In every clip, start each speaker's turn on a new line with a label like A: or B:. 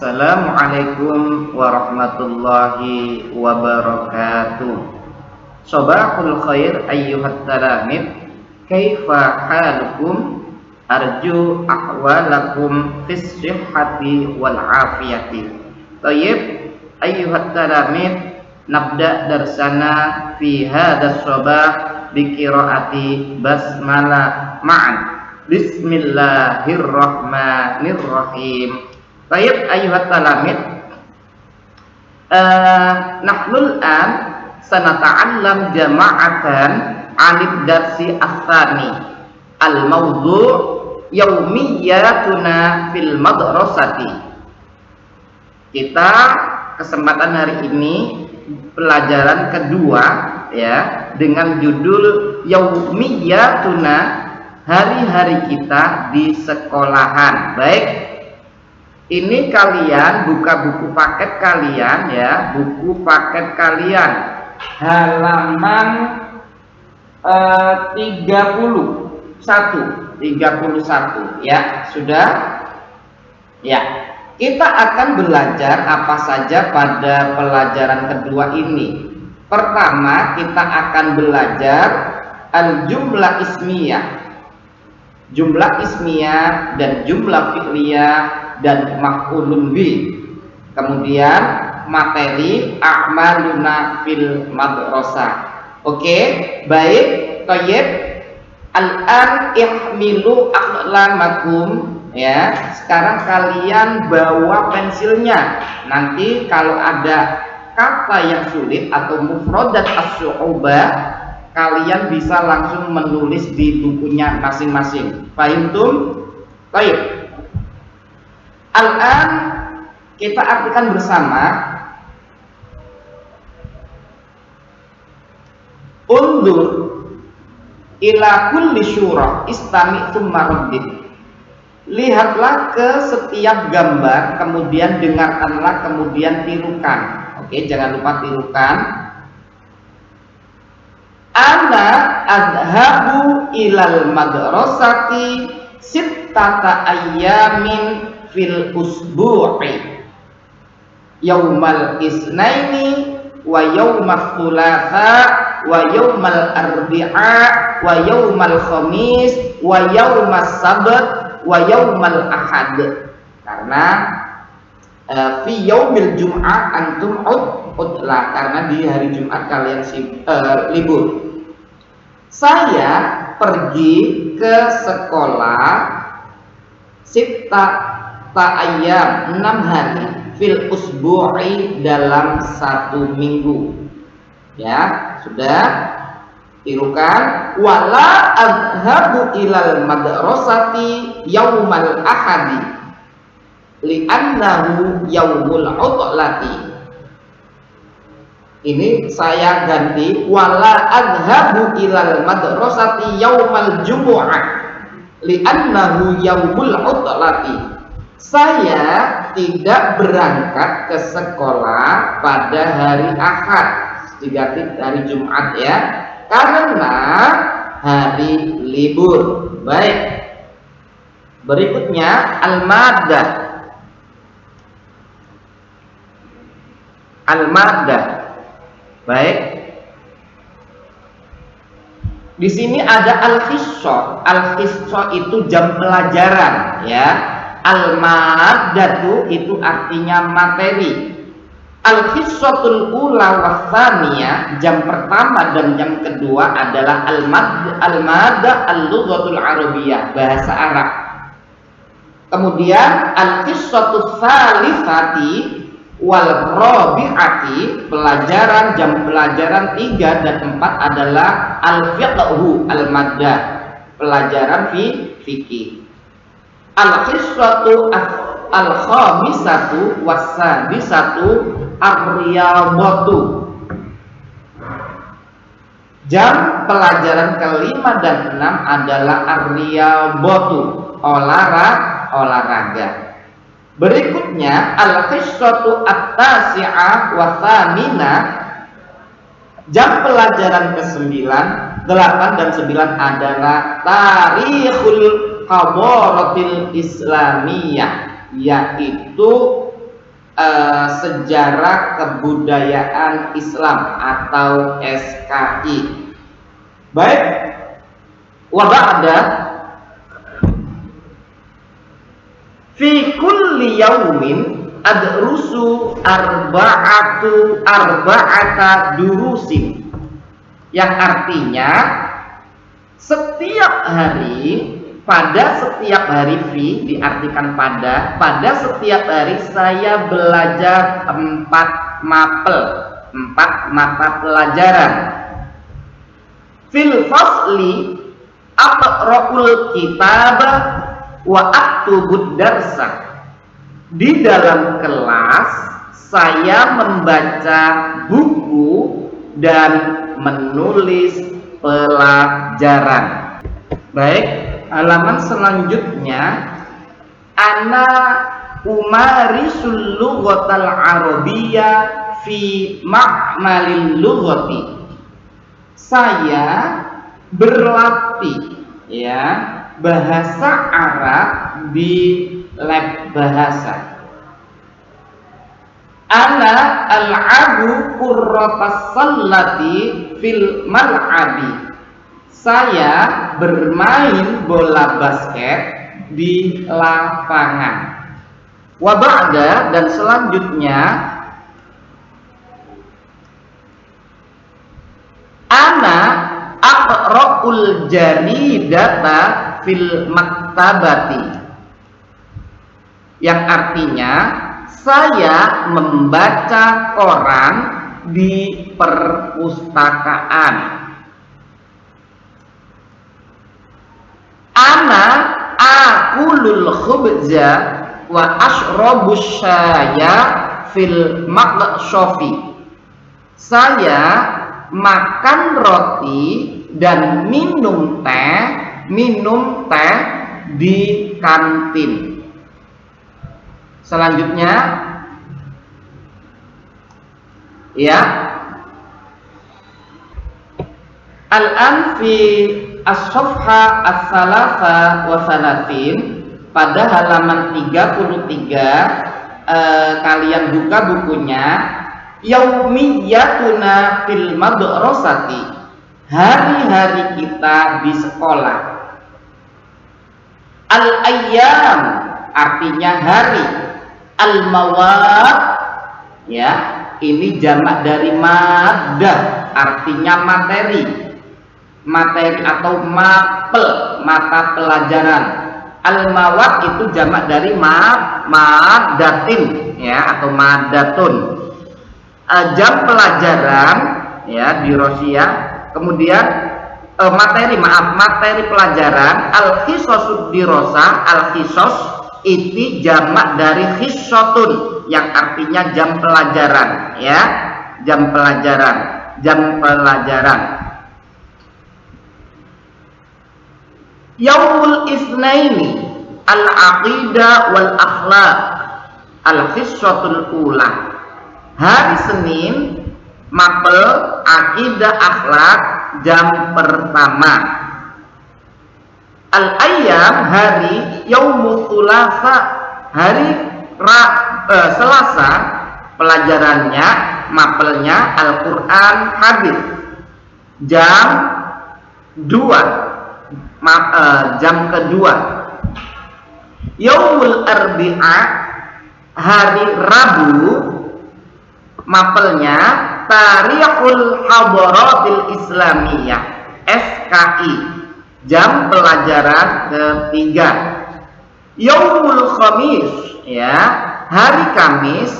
A: Assalamualaikum warahmatullahi wabarakatuh. Sobahul khair ayyuhat talamid. Kaifa halukum? Arju ahwalakum fis sihhati wal afiyati. Tayyib ayyuhat talamid, nabda darsana fi hadha sobah bi qiraati basmalah ma'an. Bismillahirrahmanirrahim. Baik ayuhat talamid, nahnul an sanata'allam jama'atan alif darsi athani al-mawdu' yaumiyatuna fil madrasati. Kita kesempatan hari ini pelajaran kedua ya, dengan judul yaumiyatuna, hari-hari kita di sekolahan. Baik, ini kalian buka buku paket kalian ya, buku paket kalian halaman 31 ya, sudah ya. Kita akan belajar apa saja pada pelajaran kedua ini. Pertama, kita akan belajar al-jumlah ismiyah, jumlah ismiyah dan jumlah fi'liyah dan maf'ulun bi. Kemudian materi a'maluna fil madrasah. Oke, baik, thayyib. Al-an ihmilu aqlamakum ya. Sekarang kalian bawa pensilnya. Nanti kalau ada kata yang sulit atau mufradat as-su'ubah, kalian bisa langsung menulis di bukunya masing-masing. Fahimtum? Baik. Al-an kita artikan bersama. Undur ila kulli syurah istami' tsumma raddid. Lihatlah ke setiap gambar, kemudian dengarkanlah, kemudian tirukan. Oke, jangan lupa tirukan. Ana adhabu ilal madrasati sittata ayyamin fil usbu'i, yaumal isnaini wa yaumal thulatha wa yaumal arbi'a wa yaumal khamis wa yaumal sabt wa yaumal ahad. Karena fi yaumil jum'ah antum udlah, karena di hari Jumat kalian libur. Saya pergi ke sekolah ta'ayyam 6 hari fil usbu'i dalam 1 minggu ya. Sudah tirukan. Wala adhabu ilal madrasati yaumal ahadi li'annahu yaumul utlati. Ini saya ganti, wala adhabu ilal madrasati yaumal jumu'ah li'annahu yaumul utlati. Saya tidak berangkat ke sekolah pada hari Ahad, diganti hari Jumat ya, karena hari libur. Baik, berikutnya al-maddah. Al-maddah. Baik, di sini ada al-hissah. Al-hissah itu jam pelajaran ya. Al-maddatu itu artinya materi. Al-hissatul ula wassaniyah, jam pertama dan jam kedua adalah al-maddah al-lughatul arabiyyah, bahasa Arab. Kemudian al-hissatus salisati wal rabi'ati, pelajaran jam pelajaran 3 dan 4 adalah al-fiqhu al-maddah, pelajaran fikih. Al-hissatu al-khamisatu was-sadisatu ar-riyadhatu, jam pelajaran kelima dan 6 adalah ar-riyadhatu, olahraga. Berikutnya al-hissatu at-tasi'ah was-tsaminah, jam pelajaran ke-9, 8 dan 9 adalah tarikhul hadaratil islamiyah, yaitu Sejarah Kebudayaan Islam atau SKI. Baik, wa ba'da fi kulli yaumin adrusu arba'ata durusin, yang artinya setiap hari, pada setiap hari, fi diartikan pada setiap hari saya belajar 4 mapel, 4 mata pelajaran. Fil fasli aqra'ul kitab wa aktubud darsa. Di dalam kelas saya membaca buku dan menulis pelajaran. Baik, halaman selanjutnya, ana umarisul lughatal arabiyyah fi ma'malil lughati. Saya berlatih ya bahasa Arab di lab bahasa. Ana al'abu qurratas sallati fil mal'abi. Saya bermain bola basket di lapangan. Wa ba'da, dan selanjutnya, ana aqra'ul jaridata fil maktabati, yang artinya saya membaca koran di perpustakaan. Ana akulul khubza wa ashrabus syaya fil maqshafi. Saya makan roti dan minum teh di kantin. Selanjutnya ya, al-an fi as-safha as-salasa wa salatin, pada halaman 33, kalian buka bukunya. Yaumiyatuna fil madrasati, hari-hari kita di sekolah. Al-ayyam artinya hari. Al-mawad ya, ini jamak dari maddah, artinya materi. Materi atau mapel, mata pelajaran. Al-mawad itu jamak dari madatin ya, atau madatun. Jam pelajaran ya, dirosia. Kemudian materi pelajaran. Al-khisos dirosa, al-khisos itu jamak dari khissotun, yang artinya jam pelajaran ya, jam pelajaran. Yaumul Itsnaini al-aqidah wal akhlaq, al-hissatul ula. Hari Senin mapel akidah akhlak jam pertama. Al-ayyam hari, yaumul tsulasa hari Selasa, pelajarannya mapelnya Al-Qur'an hadis jam 2, jam kedua. Yaumul arbi'a hari Rabu, mapelnya Tarikhul Hadaratil Islamiyah SKI jam pelajaran ketiga. Yaumul Khamis ya, hari Kamis,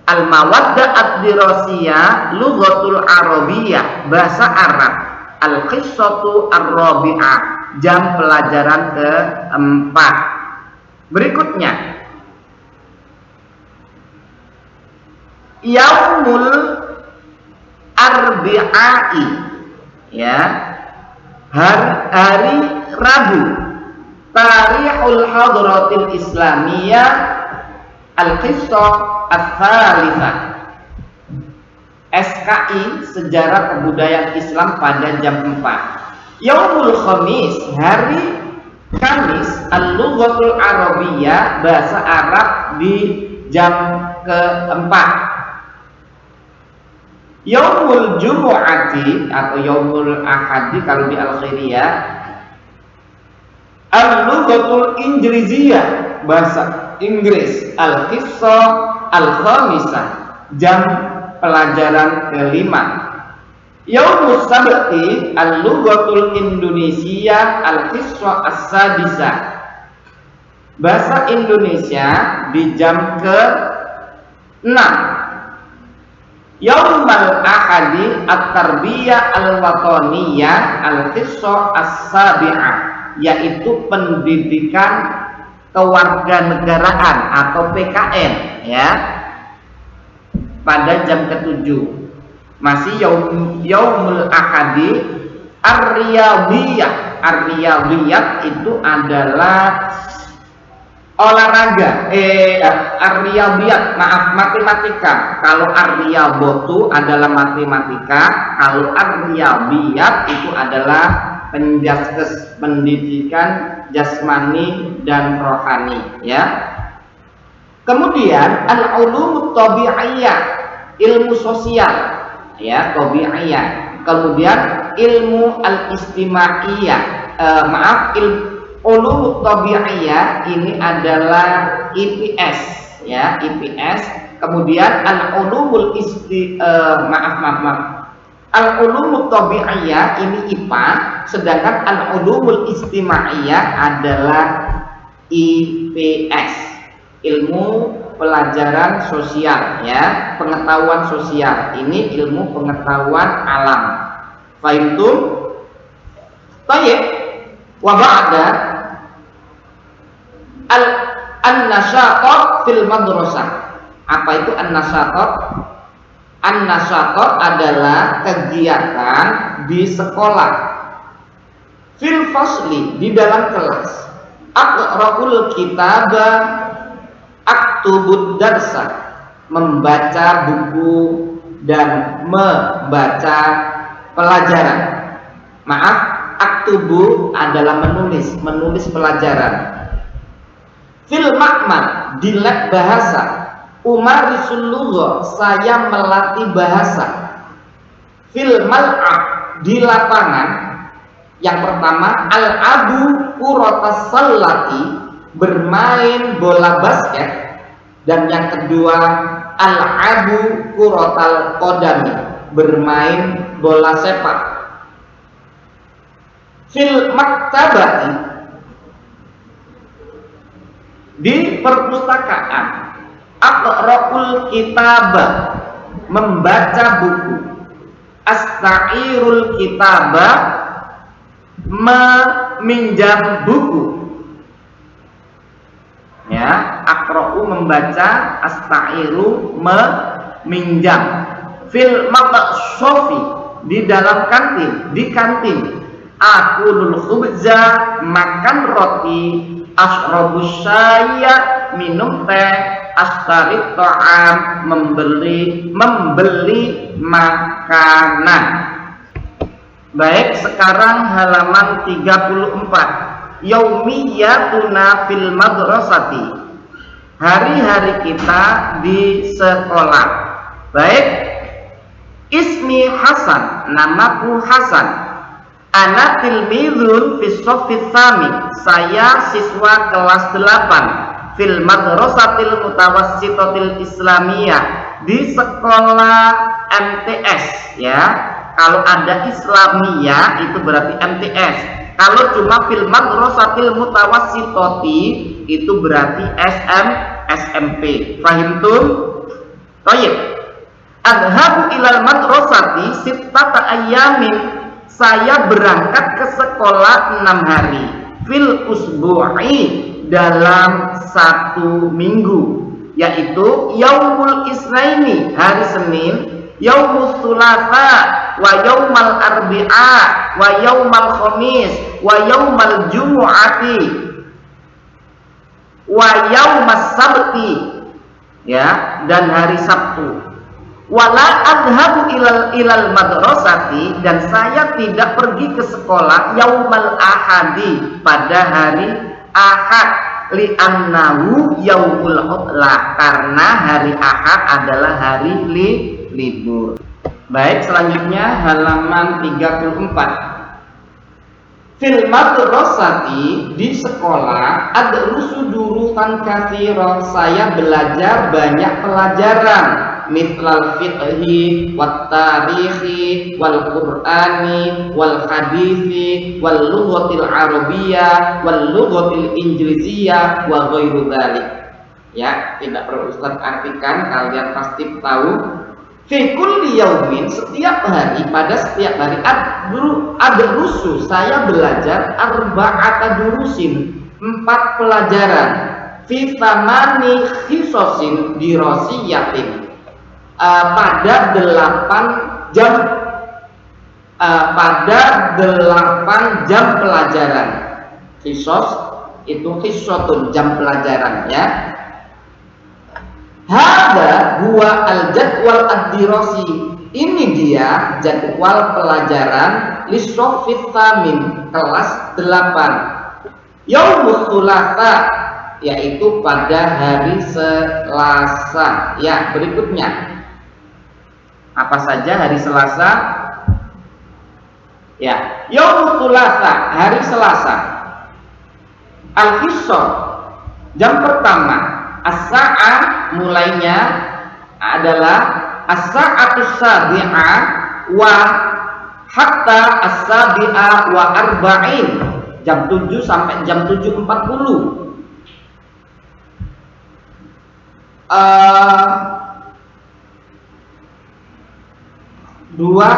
A: Al-Mawaddah ad-Dirasiyah Lughatul Arabiyyah, bahasa Arab. Al-Qissatu ar-Rabi'ah, jam pelajaran keempat. Berikutnya Yaumul Arbi'ai ya, hari Rabu, Tarikhul Hadaratil Islamiyah Al-Qissah Ats-Tsalitsah SKI, sejarah kebudayaan Islam pada jam 4. Yaumul Khamis, hari Kamis, Al-Lughatul Arabiyyah, bahasa Arab di jam keempat. Yaumul Jumu'ati atau Yaumul Ahadi kalau di Al-Khairiyah, Al-Lughatul Injriziyah, bahasa Inggris, Al-Hissa Al-Khamisah, jam pelajaran kelima. Yaumus Sabti, Al-Lughatul Indonesia, Al-Hissa As-Sadisah, bahasa Indonesia di jam ke-6. Yaumal Ahadi At-Tarbiyah Al-Wataniyah, Al-Hissa As-Sabi'ah, yaitu pendidikan kewarganegaraan atau PKN, ya, pada jam ke-7. Masih Yaumul Ahadi Ar-Riyadiyah. Ar-Riyadiyah itu adalah olahraga, Ar-Riyadiyah, maaf, matematika. Kalau Ar-Riyadatu adalah matematika, kalau Ar-Riyadiyah itu adalah pendidikan jasmani dan rohani, ya. Kemudian al-ulumut tabi'iyah, ilmu sosial, ya, tabi'iyah. Kemudian ilmu al-istimaiyah, ulumut tabi'iyah ini adalah IPS, ya, IPS. Kemudian al-ulumul al-ulumut tabi'iyah ini IPA, sedangkan al-ulumul istimaiyah adalah IPS, ilmu pelajaran sosial, ya, pengetahuan sosial. Ini ilmu pengetahuan alam. Fahimtum? Baik. Wa ba'da an-nashatat fil madrasah. Apa itu an-nashatat? An-nashatat adalah kegiatan di sekolah. Fil fasli, di dalam kelas. Aqra'ul kitaba, aktubud darsa, membaca buku dan membaca pelajaran. Maaf, aktubu adalah menulis pelajaran. Fil ma'mar, di lab bahasa. Umarisul lugha, saya melatih bahasa. Fil mal'ab, di lapangan. Yang pertama, al-abu kuratas sallati, bermain bola basket. Dan yang kedua, al-abu kuratal qadami, bermain bola sepak. Fil maktabati, di perpustakaan. Aqra'ul kitabah, membaca buku. Asta'irul kitabah, meminjam buku. Ya, aqra'u membaca, asta'iru meminjam. Fil maqshafi, di dalam kantin, di kantin. Akulul khubza, makan roti. Ashrabus syaya, minum teh. Ashtarit ta'am, membeli makanan. Baik, sekarang halaman 34. Yaumiyatuna fil madrasati, hari-hari kita di sekolah. Baik. Ismi Hasan, namaku Hasan. Ana tilmizun fis shaffis tsami, saya siswa kelas 8. Fil madrasatil mutawassitatil islamiyah, di sekolah MTS, ya. Kalau ada Islamiyah itu berarti MTS. Kalau cuma fil madrasatil mutawassitati itu berarti SMP. Fahimtum? Baik. Adhabu ilal madrasati sittata ayyamin, saya berangkat ke sekolah 6 hari. Fil usbu'i, dalam 1 minggu, yaitu yaumul isnaini, hari Senin, yaumus thulatha, wa yaumal arbi'a, wa yaumal khamis, wa yaumal jumu'ati, wa yaumas sabti, ya, dan hari Sabtu. Wala adhabu ilal madrasati, dan saya tidak pergi ke sekolah yaumal ahadi, pada hari Ahad. li'annahu yaumul utlah, karena hari Ahad adalah hari libur. Baik, selanjutnya halaman 34. Fil madrasati, di sekolah, adrusu durusan katsira, saya belajar banyak pelajaran, mislal fiqhi wat tarihi wal qur'ani wal hadithi wal lughatil arabiyyah wal lughatil injiliziyah wa ghairu dzalik. Ya, tidak perlu Ustaz artikan, kalian pasti tahu. Fi kulli yaumin, setiap hari, pada setiap hari, adrusu, saya belajar arba'ata durusin, 4 pelajaran, fi thamani khisosin dirasiyatin, pada 8 jam, pada 8 jam pelajaran. Khisos itu khisotun, jam pelajaran, ya. Hada huwa al-jadwal ad-dirasi, ini dia jadwal pelajaran lisofit tamin, kelas 8, yaumul thulatha, yaitu pada hari Selasa. Ya, berikutnya apa saja hari Selasa? Ya, yaumul thulatha, hari Selasa. Al-qisah, jam pertama, as-sa'ah, mulainya adalah as-sa'atus sabi'ah wa hatta as-sabi'ah wa arba'in, jam 7 sampai jam 7.40. Dua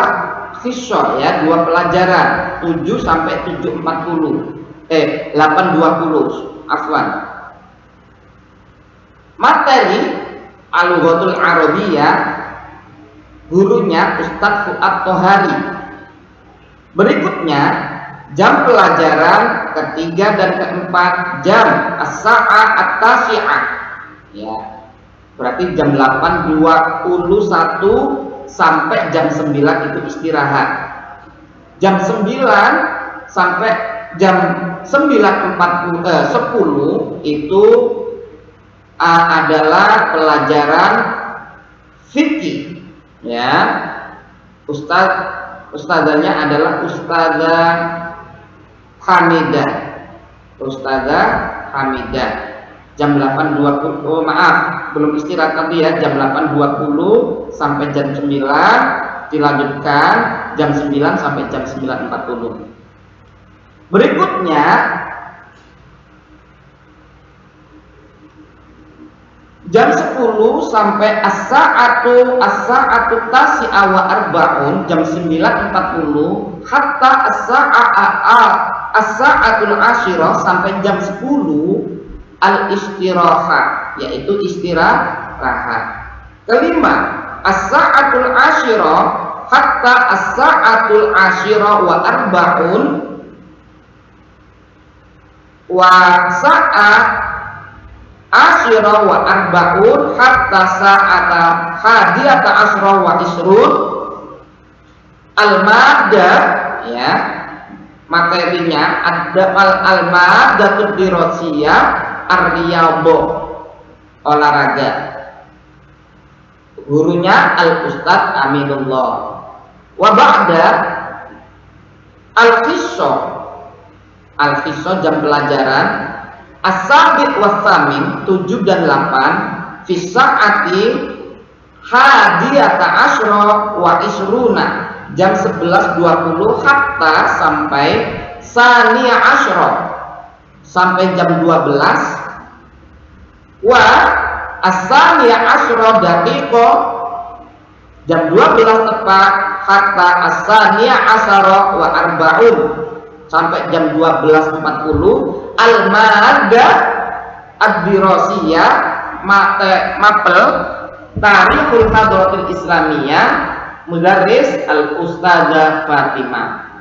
A: khishor, ya, 2 pelajaran, 7 sampai 7.40, 8.20, afwan. Materi al-lughatul arabiyyah, gurunya Ustadz Fuad Tohari. Berikutnya jam pelajaran ketiga dan keempat, jam as-sa'ah at-tasi'ah, ya, berarti jam 8.21 sampai jam 9 itu istirahat. Jam 9 sampai jam 10 itu adalah pelajaran fikih, ya. Ustazahnya adalah Ustazah Hamidah. Jam 8.20, oh maaf, belum istirahat tadi ya, jam 8.20 sampai jam 9, dilanjutkan jam 9 sampai jam 9.40. Berikutnya jam 10 sampai as-sa'atu tasi'a wa arba'un, jam 9.40 hatta as-sa'atul asyirah, sampai jam 10 al-istirahat, yaitu istirahat. Kelima, as-sa'atul asyirah hatta as-sa'atul asyirah wa arba'un wa sa'at asyirah wa arba'un hatta sa'ata hadiyata asyirah wa isrun. Al-madah, ya, materinya ada al-madatud dirasiyah ar-riyadhah, olahraga. Gurunya Al-Ustadz Aminullah. Wa ba'da al-qisah, jam pelajaran as-sabi' wa tsamin, 7 dan 8, fi sa'ati hadiyata asyra wa isruna, jam 11.20 hatta sampai saniya asyra, sampai jam 12, wa as-saniya asyra daqiqah, jam 12 tepat, hatta as-saniya asyra wa arba'un, sampai jam 12.40. Al-madah ad-dirasiyah, mapel Tarikhul Hadratil Islamiyah, mudarris Al-Ustadzah Fatimah.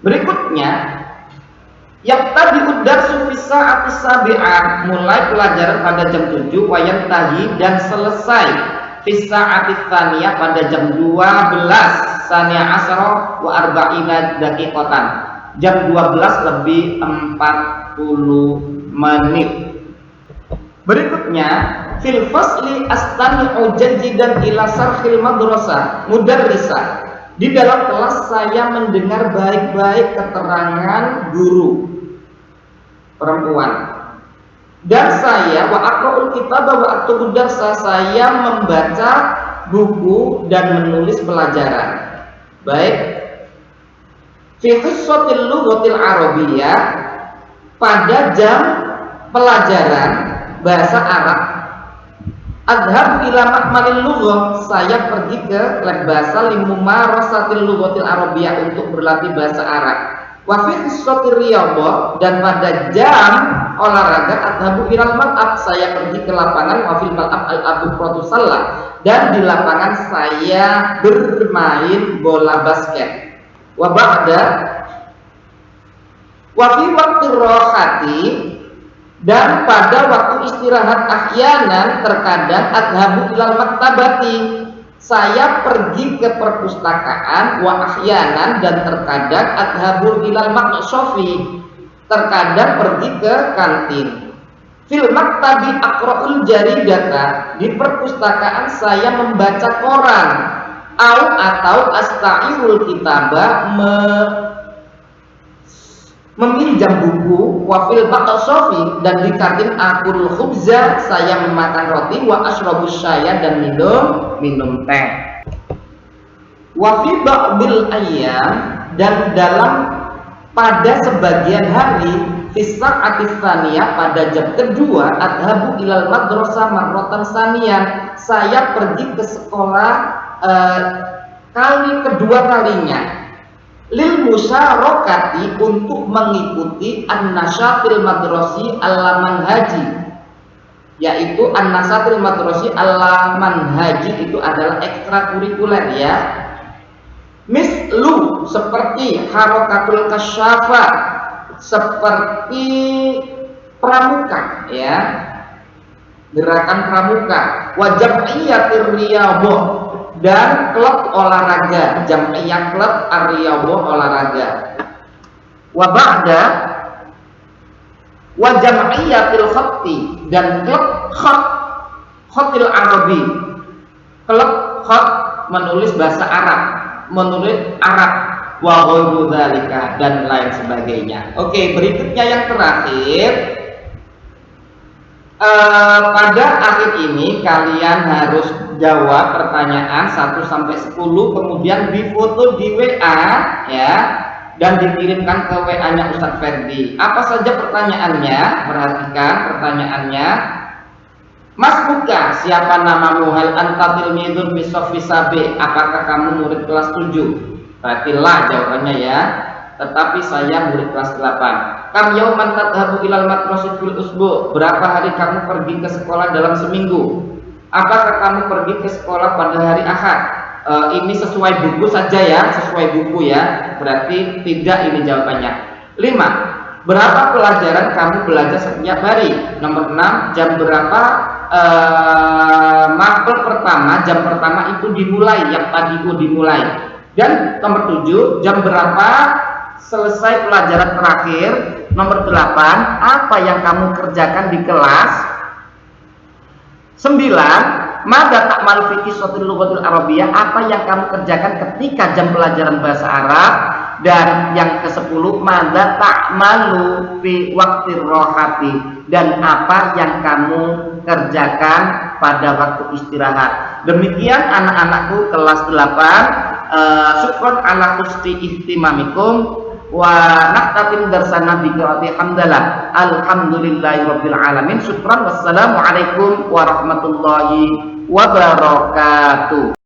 A: Berikutnya yaqtadi darsu fi sa'ati sabi'ah, mulai pelajaran pada jam 7, wa yantahi, dan selesai fi sa'ati tsaniyah pada jam 12, saniyah asyra wa arba'ina daqiqatan, jam 12 lebih 40 menit. Berikutnya, fil fasli astami'u jajidan ila sarhil madrasah mudarrisa. Di dalam kelas saya mendengar baik-baik keterangan guru perempuan. Dan saya wa aqra'ul kitaba wa aktubu darsa, saya membaca buku dan menulis pelajaran. Baik. Fi hissatil lughatil arabiyyah, pada jam pelajaran bahasa Arab, adhab ila makmalil lughah, saya pergi ke les bahasa limumarasatil lughatil arabiyyah untuk berlatih bahasa Arab. Wa fi hissatir riyadhah, dan pada jam olahraga adhabu ilal mal'ab, saya pergi ke lapangan. Wa fil mal'ab al-abu protusalla, dan di lapangan saya bermain bola basket. Wa ba'da wa fi waqti rohati, dan pada waktu istirahat ahyanan terkadang adhabu ilal maktabati, saya pergi ke perpustakaan. Wa ahyanan, dan terkadang adhabu ilal maqshafi, terkadang pergi ke kantin. Fil maktabi aqra'ul jaridata, di perpustakaan saya membaca koran. Atau asta'irul kitabah, meminjam buku. Wa fil maqshafi, dan di kantin akul khubza, saya memakan roti. Wa ashrabus syaya, dan minum teh. Wa fi ba'dil ayyam, dan pada sebagian hari, fisa'atis tsaniyah, pada jam kedua, adhabu ilal madrasah marratan tsaniyan, saya pergi ke sekolah kali kedua kalinya. Lil musyarakati, untuk mengikuti an-nasyatil madrasi al-manhaji, yaitu an-nasyatil madrasi al-manhaji itu adalah ekstrakurikuler ya. Mislu, seperti harokatul kasyafa, seperti pramuka ya, gerakan pramuka. Wa jam'iyatir riyadhah, dan klub olahraga, jam'iyah klub ar-riyadhah olahraga. Wa ba'da wa jam'iyatil khatti, dan klub khatil arabi, klub khat menulis bahasa Arab, menulis Arab. Wa ghairu dzalika, dan lain sebagainya. Oke, berikutnya yang terakhir. Pada akhir ini kalian harus jawab pertanyaan 1 sampai 10, kemudian difoto di WA ya, dan dikirimkan ke WA-nya Ustadz Ferdi. Apa saja pertanyaannya? Perhatikan pertanyaannya. Mas Buka, siapa namamu? Hal anta tilmidun fi shaffi sabi, apakah kamu murid kelas 7? Berarti lah jawabannya ya. Tetapi saya murid kelas 8. Kam yauman tadhabu ilal madrasah fil usbu, berapa hari kamu pergi ke sekolah dalam seminggu? Apakah kamu pergi ke sekolah pada hari Ahad? Ini sesuai buku saja ya, sesuai buku ya. Berarti tidak, ini jawabannya. 5. Berapa pelajaran kamu belajar setiap hari? Nomor 6. Jam berapa mapel pertama? Jam pertama itu dimulai, yang tadi itu dimulai. Dan nomor 7. Jam berapa selesai pelajaran terakhir? Nomor 8. Apa yang kamu kerjakan di kelas? 9. Mada ta'malu fi qissatil lughatil arabiyyah, apa yang kamu kerjakan ketika jam pelajaran bahasa Arab? Dan yang ke-10, mada ta'malu fi waqtir rohati, dan apa yang kamu kerjakan pada waktu istirahat. Demikian anak-anakku kelas 8. Syukron ala husni ihtimamikum. Wa naktatin darsana bi qiraati hamdalah. Alhamdulillahirabbil alamin. Syukran, wassalamu alaikum warahmatullahi wabarakatuh.